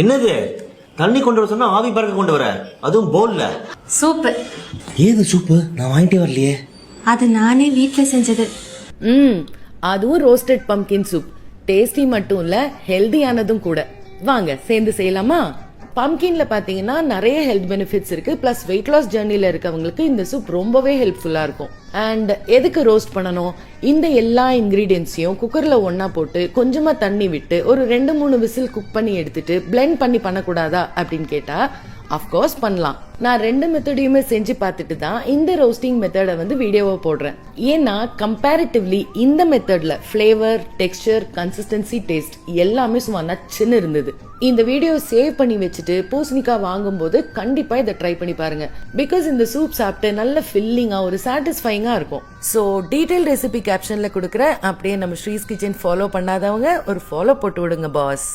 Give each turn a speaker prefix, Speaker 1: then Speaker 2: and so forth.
Speaker 1: என்னது தண்ணி கொண்டு வர சொன்னா ஆவி பறக்க கொண்டு வர, அதுவும் போல்ல.
Speaker 2: சூப்பு.
Speaker 1: ஏது சூப்பு? நான் வாங்கிட்டே வரலையே.
Speaker 2: அது நானே வீட்ல செஞ்சது.
Speaker 3: அதுவும் ரோஸ்டட் பம்கின் சூப். டேஸ்டி மட்டும் இல்ல, ஹெல்தியானதும் கூட. வாங்க சேர்ந்து செய்யலாமா? பம்கின்ல பாத்தீங்கன்னா நிறைய ஹெல்த் பெனிஃபிட்ஸ் இருக்கு. பிளஸ் வெயிட் லாஸ் ஜர்னில இருக்கவங்களுக்கு இந்த சூப் ரொம்பவே ஹெல்ப்ஃபுல்லா இருக்கும். அண்ட் எதுக்கு ரோஸ்ட் பண்ணணும்? இந்த எல்லா இன்கிரீடியன்ஸையும் குக்கர்ல ஒன்னா போட்டு கொஞ்சமா தண்ணி விட்டு ஒரு 2-3 விசில் குக் பண்ணி எடுத்துட்டு பிளெண்ட் பண்ணி பண்ணக்கூடாதா அப்படின்னு கேட்டா அஃப்கோர்ஸ் பண்ணலாம். நான் 2 மெத்தடையுமே செஞ்சு பார்த்துட்டு தான் இந்த ரோஸ்டிங் மெத்தடை வந்து வீடியோவை போடுறேன். ஏன்னா கம்பேரிட்டிவ்லி இந்த மெத்தட்ல ஃபிளேவர், டெக்ஸ்சர், கன்சிஸ்டன்சி, டேஸ்ட் எல்லாமே சும்மா நச்சுன்னு இருந்தது. இந்த வீடியோ சேவ் பண்ணி வச்சுட்டு பூசணிக்காய் வாங்கும்போது கண்டிப்பா இதை ட்ரை பண்ணி பாருங்க. பிகாஸ் இந்த சூப் சாப்பிட்டு நல்ல ஃபில்லிங்கா ஒரு சாட்டிஸ்ஃபைங்கா இருக்கும். ஸோ டீடைல் ரெசிபி கேப்ஷன்ல கொடுக்குறேன். அப்படியே நம்ம ஸ்ரீஸ் கிச்சன் ஃபாலோ பண்ணாதவங்க ஒரு ஃபாலோ போட்டு விடுங்க பாஸ்.